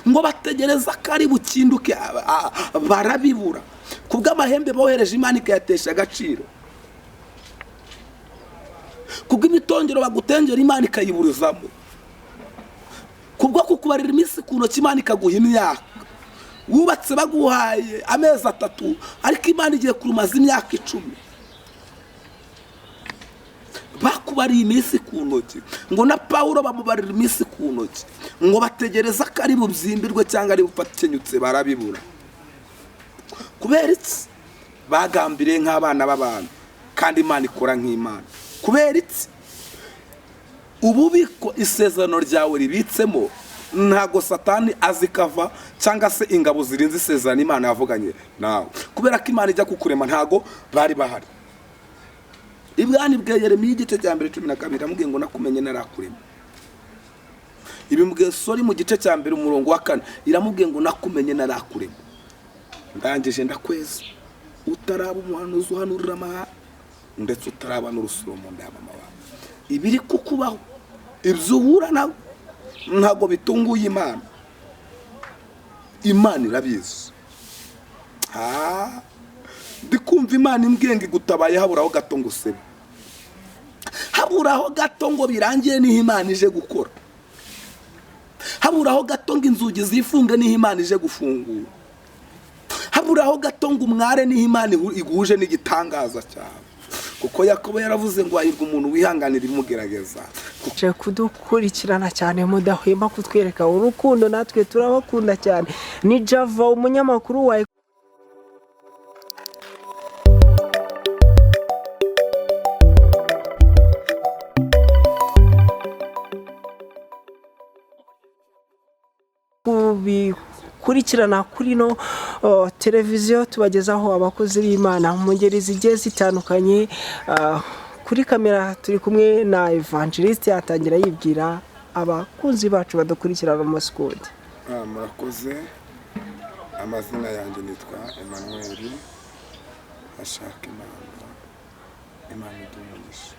ngo bategereza ko ari bukinduke barabibura. Kubw'amahembe bohereje Imana ikayatesha agaciro. Kubw'imitongero bagutengera Imana ikayiburizamo. Kubwo kukubarira iminsi ku ntoki Imana ikaguha imyaka. Wubatse baguhaye amezi 3 ariko Imana igiye kurumaza imyaka 10. Bakubariye iminsi ku ntoki ngo na Paulo bamubarira iminsi ku ntoki ngo bategereza ko ari bubyimbirwe cyangwa ari bufatikenyutse barabibura. Kubera iki? Bagambiriye nk'abana b'abantu kandi Imana ikora nk'Imana. Kubera iki? Ububiko isezerano ryawe ribitsemo ntago Satani azikava cyangwa se ingabo zirinze isezerano Imana yavuganye nawe. Kubera ko Imana ijya kukurema ntago bari bahari. Ibwani bwa Yeremiya igice cya 12 amubwiye ngo nakumenye narakurema. Ibimbwiye Sori mu gice cya 2 umurongo wa 4 iramubwiye ngo nakumenye narakurema. Ndangije ndakweza utaraba umuhanuzi uhanurira amahanga ndetse utaraba n'urusuro mu nda y'amama wawe. Ibiri kukubaho ibyo uhura nawe ntago bitunguye Imana. Imana irabizi. Ndikumva Imana imbwenga igutabaye haburaho gato ngo usebe. Haburaho gato ngo birangiye niho Imana ije gukora. Haburaho gato ngo inzugi zifunge niho Imana ije gufungura. Haburaho gato ngo umware niho Imana iguje n'igitangaza cyawe. Kuko Yakobo yaravuze ngo ahirwa umuntu wihanganira imugerageza. Kuce kudukurikirana cyane mudahwema kutwereka urukundo natwe turabakunda cyane. Ni Java umunyamakuru wa kurikirana kuri no televiziyo tubagezaho abakozi b'Imana mu ngeri zigiye zitandukanye. Kuri kamera turi kumwe na Evangeliste atangira yibwira abakunzi bacu badukurikirana mu Skodi. Murakoze. Amazina yanjye nitwa Emmanuel ashaka Imana idumugisha.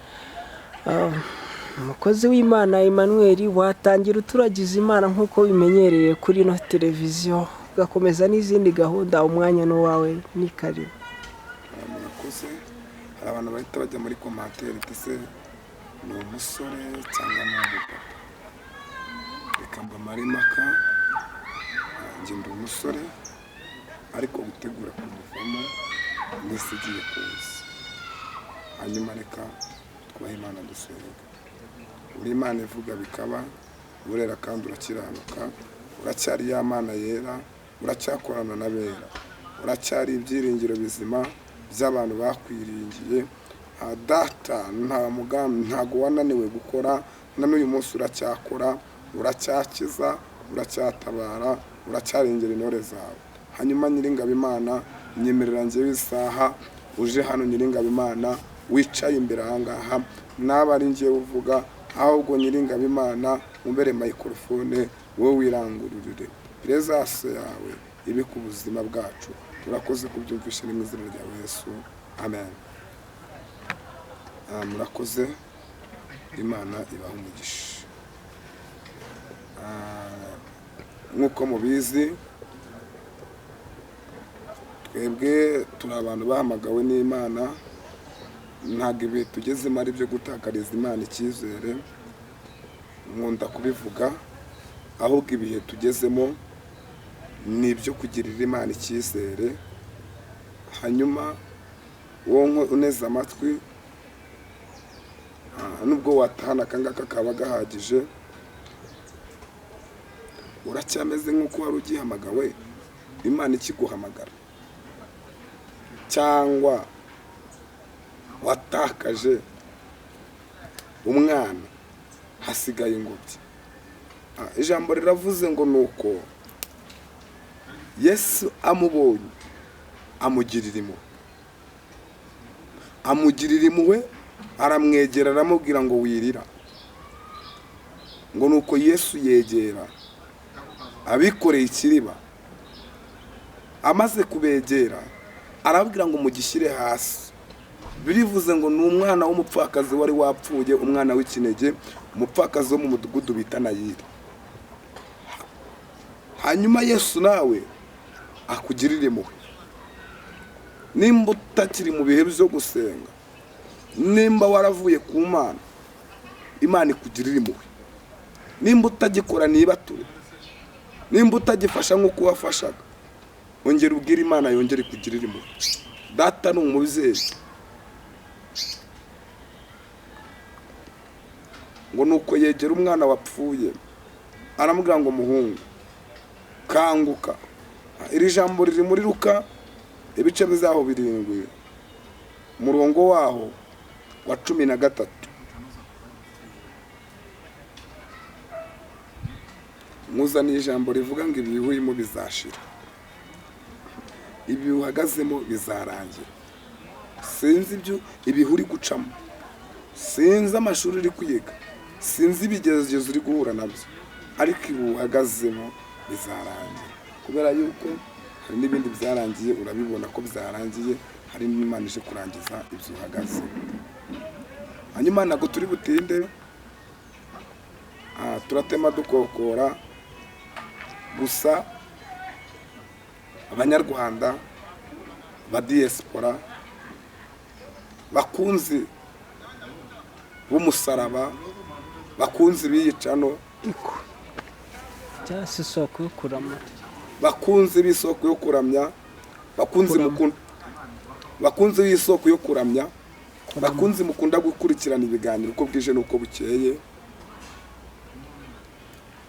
Umukozi w'Imana Emmanuel watangira uturagiza Imana nkuko bimenyereye kuri no televiziyo gakomeza n'izindi gahunda umwanya no wawe ni karibu. Murakoze. Hari abantu bahita bajya muri commentaire tese ni umusore cyangwa n'umupapa. Reka mbamaremaka njye ndi umusore ariko gutegura kumuvamo ndetse igiye kuza. Hanyuma reka twubahe Imana dusenga. Uri Imana ivuga bikaba, urera kandi urakiranuka, uracyari ya Mana yera, uracyakorana n'abera, uracyari ibyiringiro bizima by'abantu bakwiringiye. Data nta mugambi ntago wananiwe gukora, na n'uyu munsi uracyakora, uracyakiza, uracyatabara, uracyarengera intore zawe. Hanyuma Nyiringabo Imana nyemerera njye w'isaha uje hano Nyiringabo Imana wicaye imbere ahangaha naba ari ngiye uvuga, ahubwo Nyiringabo Imana umbere microphone wowe wirangururire presence yawe ibe ku buzima bwacu. Turakoze kubyumvisha mu izina rya Yesu, amen. Murakoze. Imana ibaha umugisha. Nkuko mubizi twebwe turi abantu bahamagawe n'Imana. Ntabwo ibi tugezemo ari byo gutakariza Imana icyizere, nkunda kubivuga, ahubwo ibihe tugezemo ni ibyo kugirira Imana icyizere. Hanyuma wowe uneze amatwi nubwo watahana akangaka kaba gahagije, uracyameze nk'uko wari ugihamagawe Imana ikiguhamagara, cyangwa watakaje umwana hasigaye ingobyi. Ijambo riravuze ngo nuko Yesu amubonye amugirira impuhwe aramwegera aramubwira ngo wirira. Ngo nuko Yesu yegera abikoreye ikiriba, amaze kubegera arabwira ngo mugishyire hasi. Birivuze ngo ni umwana w'umupfakazi wari wapfuye, umwana w'ikinege, umupfakazi wo mu mudugudu bita Nayiri. hanyuma Yesu nawe akugirire impuhwe. Nimba utakiri mu bihe byo gusenga, nimba waravuye ku Mana, Imana ikugirira impuhwe. Nimba utagikora nibature, nimba utagifasha nk'uko wafashaga, ongera ubwire Imana yongere ikugirire impuhwe. Data ni umubyeyi, ngo nuko yegera umwana wapfuye aramubwira ngo muhungu kanguka. Iri jambo riri muri Luka ibice bizaho 7 umurongo waho wa 13. Muzaniye ijambo rivuga ngo ibihurimo bizashira, ibi uhagazemo bizarangira. Sinzi ibyo ibihuri gucamo, sinzi amashuri uri kwiga, sinzi ibigezegezo uri guhura nabyo, ariko ibi uhagazemo bizarangira. Kubera yuko hari n'ibindi byarangiye, urabibona ko byarangiye, hari n'Imana ije kurangiza ibyo uhagazemo. Hanyuma ntabwo turi butinde, turatema dukokora gusa. Abanyarwanda ba diaspora bakunzi b'umusaraba, bakunzi b'iyicano, cyase isoko yo kuramya, bakunzi b'isoko yo kuramya, bakunzi mukunda, bakunzi b'isoko yo kuramya, bakunzi mukunda gukurikirana ibiganiro uko bwije nuko bukeye.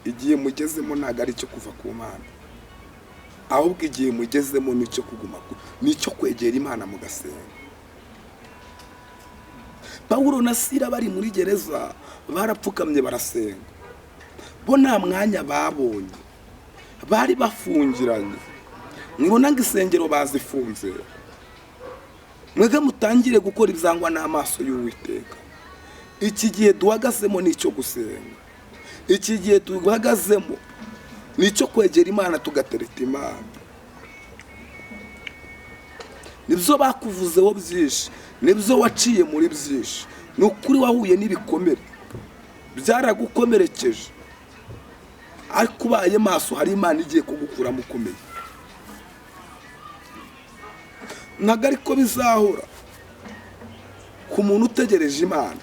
Igihe mugezemo ntago ari cyo kuva ku Mana, ahubwo igihe mugezemo nicyo kuguma, nicyo kwegera Imana mugasenga. Pawulo na Sila bari muri gereza barapfukamye barasenga, bo nta mwanya babonye, bari bafungiranye. Mwibona ngo isengero bazifunze, mwege mutangire gukora ibyangwa n'amaso y'Uwiteka. Iki gihe duhagazemo nicyo gusenga, iki gihe duhagazemo nicyo kwegera Imana tugatereta Imana. Nibyo bakuvuzeho byinshi, nibyo waciye muri byinshi, ni ukuri wahuye n'ibikomere byaragukomerekeje, ariko ubaye maso hari Imana igiye kugukuramo ukomeye. Ntabwo ariko bizahora ku muntu utegereje Imana,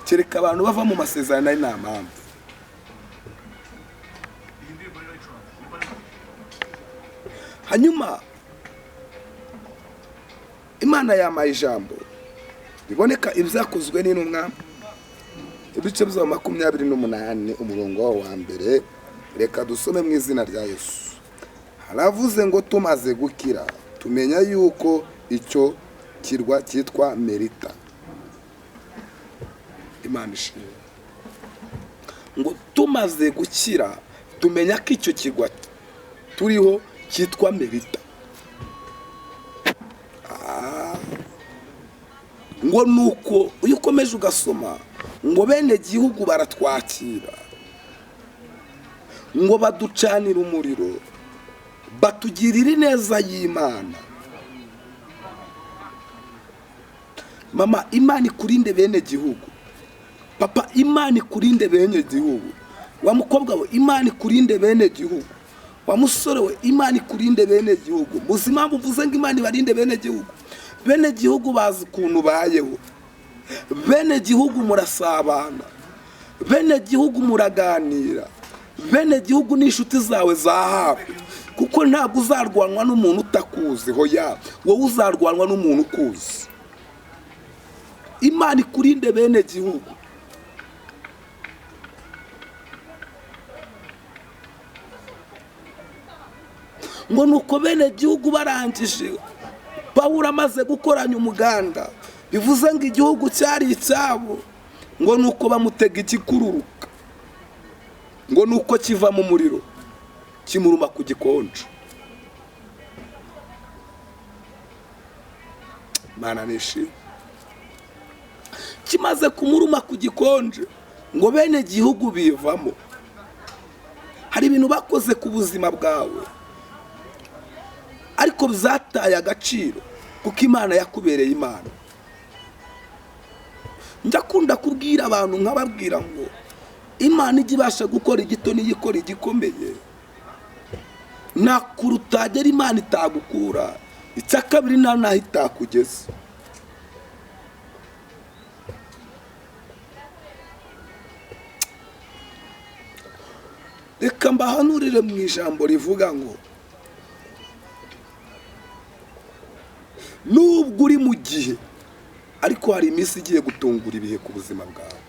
kereka abantu bava mu masezerano ari nta mpamvu. Hanyuma Imana yamaye ijambo biboneka ibyakozwe n'intumwa ibice bya 28 umurongo wa 1. Reka dusome mu izina rya Yesu. Haravuze ngo tumaze gukira tumenya yuko icyo kirwa cyitwa Merita. Imana ishimwe. Ngo tumaze gukira tumenya ko icyo kirwa turiho cyitwa Merita. Ngo nuko uyu ukomeje ugasoma ngo bene gihugu baratwakira, ngo baducanira umuriro, batugirira ineza y'Imana. Mama, Imana ikurinde bene gihugu. Papa, Imana ikurinde bene gihugu. Wa mukobwa we, Imana ikurinde bene gihugu. Wa musore we, Imana ikurinde bene gihugu. Muzima mvuze ngo Imana ibarinde bene gihugu. Bene gihugu bazi ukuntu bayeho, bene gihugu murasabana, bene gihugu muraganira, bene gihugu n'inshuti zawe za hafi, kuko ntabwo uzarwanwa n'umuntu utakuzi. Hoya, wowe uzarwanwa n'umuntu ukuzi. Imana ikurinde bene gihugu. Ngo nuko bene gihugu barangije, Pawulo amaze gukoranya umuganda, bivuze ngo igihugu cyari icyabo, ngo nuko bamutega ikikururuka, ngo nuko kiva mu muriro kimuruma ku gikonje. Mana nishi kimaze kumuruma ku gikonje, ngo bene gihugu bivamo. Hari ibintu bakoze ku buzima bwawe, ariko bizataye agaciro kuko Imana yakubereye Imana. Ndakunda kubwira abantu nkababwira ngo Imana ijya ibasha gukora igito n'iyikora igikomeye, nakura utagera Imana itagukura, icya kabiri nta naho itakugeza. Reka mbahanurire mu ijambo rivuga ngo nubwo uri mu gihe, ariko hari iminsi igiye gutungura ibihe ku buzima bwawe.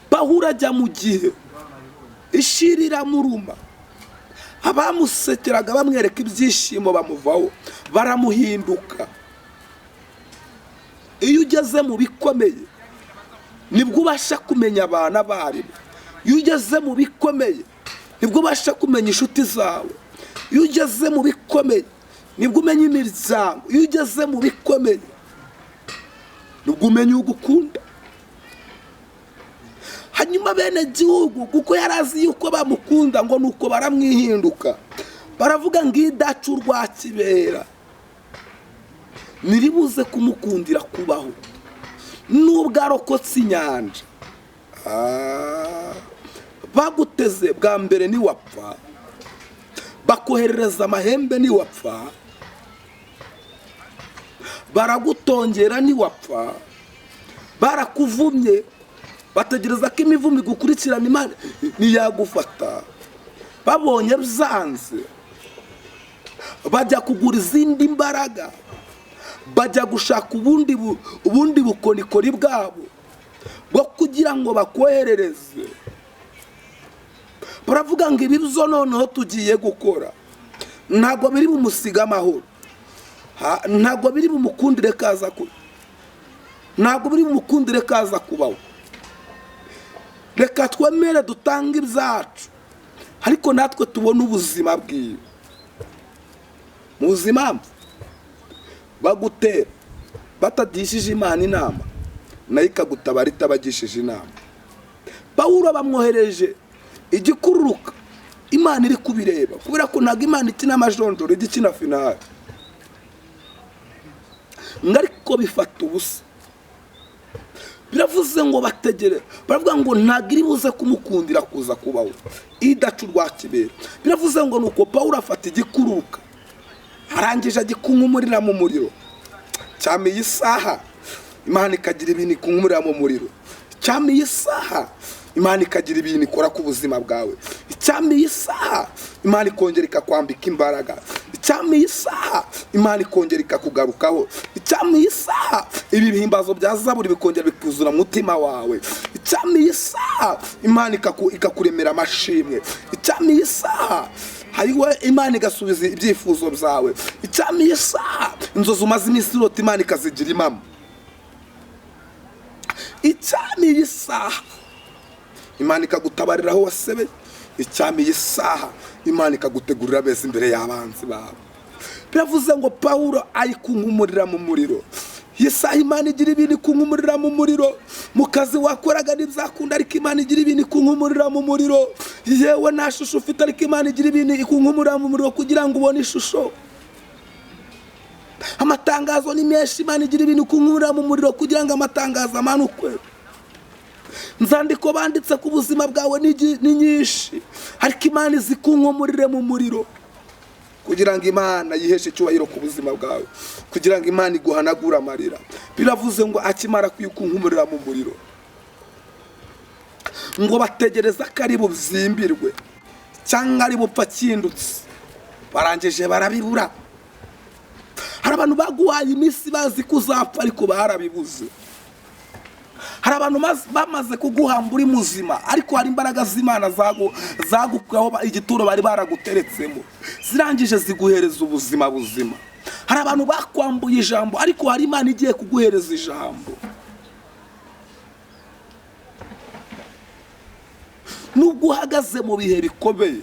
Pawulo ajya mu gihe ishirira muruma, abamusekeraga bamwereka ibyishimo bamuvaho, baramuhinduka. Iyo ugeze mu bikomeye nibwo ubasha kumenya abantu abarimu. Iyo ugeze mu bikomeye nibwo ubasha kumenya inshuti zawe. Iyo ugeze mu bikomeye nibwo umenya imiryango. Iyo ugeze mu bikomeye nibwo umenya ugukunda. Hanyuma bene gihugu kuko yarazi yuko bamukunda ngo nuko baramwihinduka, baravuga ngo idacu rwa kibera niribuze kumukundira kubaho nubwo arokotse inyanja. Baguteze bwa mbere niwapfa, bakoherereza amahembe niwapfa, baragutongera niwapfa, barakuvumye, bategereza ko imivumo igukurikirana Imana ntiyagufata. Babonye byanze, bajya kugura izindi mbaraga, bajya gushaka ubundi bukonikori bwabo bwo kugira ngo bakoherereze. Baravuga ngo ibi byo noneho tugiye gukora ntabwo biri bumusiga amahoro, ntabwo biri bumukundire kaza ku, ntabwo biri bumukundire kaza kubaho. Reka twemere dutanga ibyacu, ariko natwe tubone ubuzima bwiwe. Mu buzima bagutera batagishije Imana inama, nayo ikagutabara itabagishije inama. Pawulo bamwohereje igikururuka, Imana iri kubireba, kubera ko ntabwo Imana ikina amajonjoro, igikina finale. Ariko bifata ubusa. Biravuze ngo bategere, baravuga ngo ntabwo iri buze kumukundira kuza kubaho idacu rwa kibera. Biravuze ngo nuko Pawulo afata igikururuka, arangije agikunkumurira mu muriro. Cyamiye isaha Imana ikagira ibintu ikunkumurira mu muriro. Cyamiye isaha Imana ikagira ibintu ikora ku buzima bwawe. Cyamiye isaha Imana ikongera ikakwambika imbaraga. Cyamiye isaha Imana ikongera ikakugarukaho. Cyamiye isaha ibi bihimbazo bya Zaburi bikongera bikuzura mutima wawe. Cyamiye isaha Imana ikakuremera amashimwe. Cyamiye isaha hariwe Imana igasubiza ibyifuzo byawe. Cyamiye isaha inzozi umaze iminsi urota Imana ikazigira impamo. Cyamiye isaha Imana ikagutabarira aho wasebeye. Cyamiye isaha Imana ikagutegurira beza imbere y'abanzi bawe. Biravuze ngo Pawulo ari kunkumurira mu muriro. Isaha Imana igira ibintu ikunkumurira mu muriro. Mu kazi wakoraga ntibyakunda, ariko Imana igira ibintu ikunkumurira mu muriro. Yewe nta shusho ufite, ariko Imana igira ibintu ikunkumurira mu muriro kugira ngo ubone ishusho. Amatangazo ni menshi, Imana igira ibintu ikunkumurira mu muriro kugira ngo amatangazo amanukwe. Nzandiko banditse ku buzima bwawe ni nyinshi, ariko Imana izikunkumurire mu muriro kugira ngo Imana yiheshe icyubahiro ku buzima bwawe, kugira ngo Imana iguhanagure amarira. Biravuze ngo akimara kwikunkumurira mu muriro, ngo bategereza ko ari bubyimbirwe cyangwa ari bupfa kindutse, barangije barabibura. Hari abantu baguhaye iminsi bazi ko uzapfa, ariko barabibuze. Hari abantu bamaze kuguhamba uri muzima, ariko hari imbaraga z'Imana zagukaho igituro bari baraguteretsemo, zirangije ziguhereza ubuzima buzima. Hari abantu bakwambuye ijambo, ariko hari Imana igiye kuguhereza ijambo. Nubwo uhagaze mu bihe bikomeye,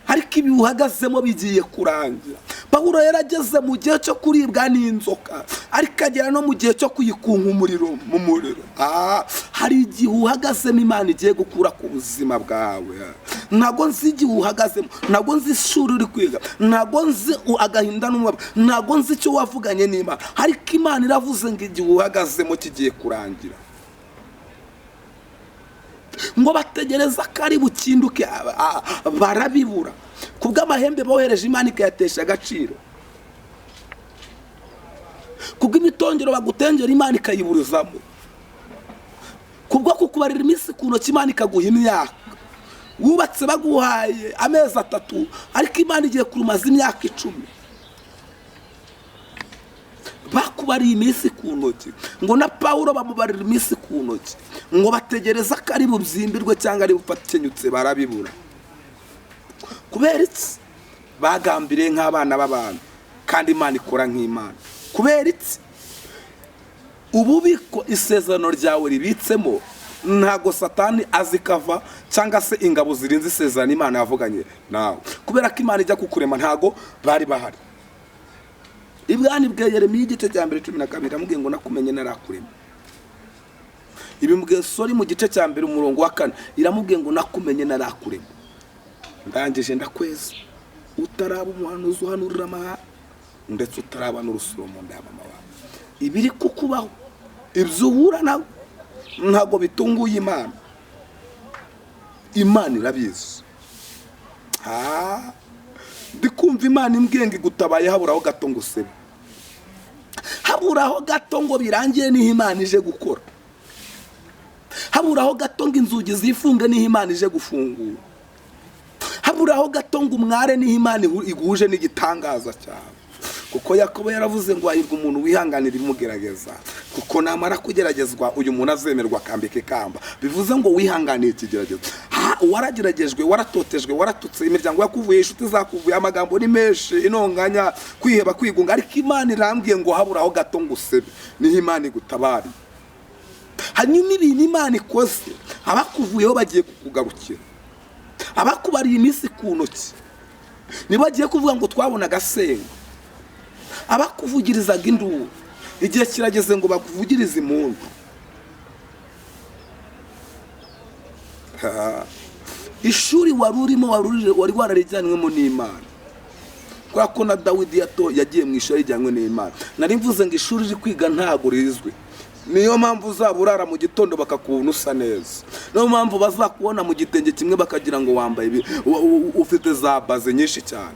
ariko ibi uhagazemo bigiye kurangira. Pawulo yarageze mu gihe cyo kuribwa n'inzoka, ariko agera no mu gihe cyo kuyikunkumurira mu muriro. Hari igihe uhagazemo Imana igiye gukura ku buzima bwawe. Ntabwo nzi igihe uhagazemo, ntabwo nzi ishuri uri kwiga, ntabwo nzi agahinda n'umubabaro, ntabwo nzi icyo wavuganye n'Imana, ariko Imana iravuze ngo igihe uhagazemo kigiye kurangira. ngo bategereza ko ari bukinduke barabibura. Kubw'amahembe bohereje Imana ikayatesha agaciro. Kubw'imitongero bagutengera Imana ikayiburizamo. Kubwo kukubarira iminsi ku ntoki Imana ikaguha imyaka. Wubatse baguhaye amezi 3 ariko Imana igiye kurumaza imyaka 10. Bakubariye iminsi ku ntoki ngo na Pawulo bamubarira iminsi ku ntoki ngo bategereza ko ari bubyimbirwe cyangwa ari bupakenyutse barabibura. Kubera iki? Bagambiriye nk'abana b'abantu kandi Imana ikora nk'Imana. Kubera iki? Ububiko isezerano ryawe ribitsemo ntago Satani azikava cyangwa se ingabo zirinze isezerano Imana yavuganye nawe. Kubera ko Imana ijya kukurema ntago bari bahari. Ibwani bwa Yeremiya igice cya 12 amubwiye ngo nakumenye narakurema. Ibimbwiye Sori mu gice cya 1 umurongo wa 4 iramubwiye ngo nakumenye narakurema. Ndangije ndakweza utaraba umuhanuzi uhanurira amahanga ndetse utaraba n'urusuro mu nda y'amama wawe. Ibiri kukubaho ibyo uhura nawe ntago bitunguye Imana. Imana irabizi. Ndikumva Imana imbwenga igutabaye haburaho gato ngo usebe. Haburaho gato ngo birangiye niho Imana ije gukora. Haburaho gato ngo inzugi zifunge niho Imana ije gufungura. Haburaho gato ngo umware niho Imana iguje n'igitangaza cyawe. Kuko Yakobo yaravuze ngo ahirwa umuntu wihanganira imugerageza, kuko namara kugeragezwa uyu muntu azemerwa akambika ikamba. Bivuze ngo wihanganiye ikigeragezo. Warageragejwe, waratotejwe, waratutse, imiryango yakuvuye, inshuti zakuvuye, amagambo ni menshi, inonganya, kwiheba, kwigunga, ariko Imana irambwiye ngo haburaho gato ngo usebe niho Imana igutabari. Hanyuma ibintu Imana ikoze abakuvuyeho bagiye kukugarukira. Abakubariye iminsi ku ntoki nibagiye kuvuga ngo twabona gasenga. Abakuvugirizaga induru igihe kirageze ngo bakuvugirize impundu. Ishuri warurimo wari wararijyanwemo n'Imana. Kwa ko na Dawidi yagiye mu ishuri rijyanwe n'Imana. Nari mvuze ngo ishuri riri kwiga ntago rizwe. Niyo mpamvu uzaburara mu gitondo bakakubona usa neza. Niyo mpamvu bazakubona mu gitenge kimwe bakagira ngo wambaye ufite za baze nyinshi cyane.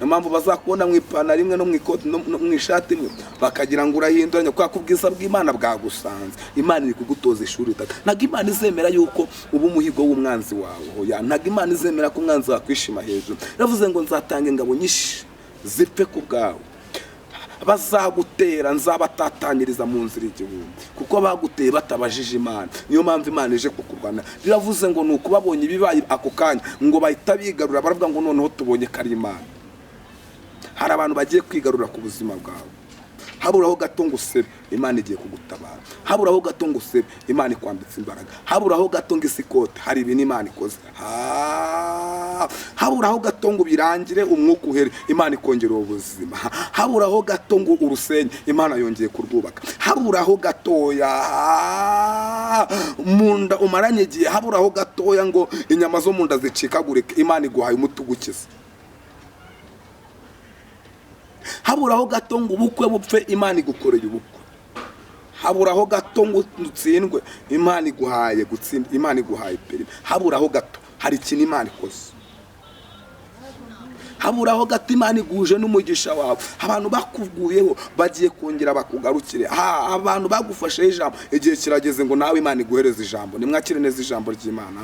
Niyo mpamvu bazakubona mu ipantaro imwe no mu ikoti no mu ishati imwe bakagira ngo urahinduranya kwa kubwiza bw'Imana bwagusanze. Imana iri kugutoza ishuri itaka. Ntago Imana izemera yuko uba umuhigo w'umwanzi wawe. Oya, ntago Imana izemera ko umwanzi wakwishima hejuru. Yavuze ngo nzatanga ingabo nyinshi zipfe ku bwawe. Bazagutera nzabatatanyiriza mu nzira igihumbi, kuko baguteye batabajije Imana. Niyo mpamvu Imana ije kukurwana. Biravuze ngo nuko babonye ibibaye ako kanya ngo bahita bigarura baravuga ngo noneho tubonye kari Imana. Hari abantu bagiye kwigarura ku buzima bwawe. Haburaho gato ngo usebe Imana igiye kugutabara. Haburaho gato ngo usebe Imana ikwambitse imbaraga. Haburaho gato ngo isikote hari ibintu Imana ikoze. Haburaho gato ngo birangire umwuka uhere Imana ikongera ubuzima. Haburaho gato ngo urusenye Imana yongeye kurwubaka. Haburaho gatoya munda umaranye igihe. Haburaho gatoya ngo inyama zo munda zicikagurike Imana iguhaye umutugukiza. Haburaho gato ngo ubukwe bupfe Imana igukoreye ubukwe. Haburaho gato ngo utsindwe Imana iguhaye gutsinda, Imana iguhaye perime. Haburaho gato hari ikintu Imana ikoze. Haburaho gato Imana iguje n'umugisha wawe. Abantu bakuvuyeho bagiye kongera bakugarukire. Abantu bagufashe ijambo igihe kirageze ngo nawe Imana iguhereze ijambo. Nimwakire neza ijambo ry'Imana.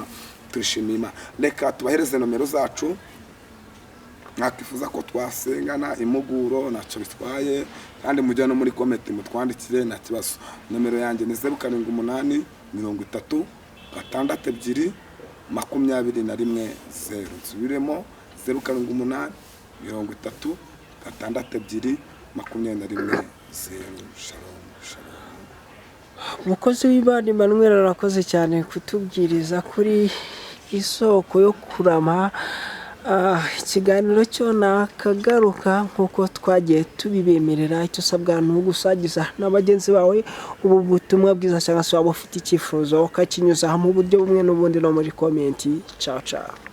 Turishimiye Imana. Reka tubahereze nomero zacu. Mwakifuza ko twasengana imuguro naco bitwaye kandi mujya no muri comment mutwandikire na kibazo. Nomero yanjye ni 0788 30 62 21 0. Nsubiremo 0788 30 62 21 0. Shalom. Umukozi w'Imana Emmanuel arakoze cyane kutubwiriza kuri isoko yo kurama. Ikiganiro cyo nakagaruka nkuko twagiye tubibemerera. Icyo usabwa ni ugusagiza n'abagenzi bawe ubu butumwa bwiza cyangwa se waba ufite icyifuzo ukakinyuza mu buryo bumwe n'ubundi no muri comment. Ciao ciao.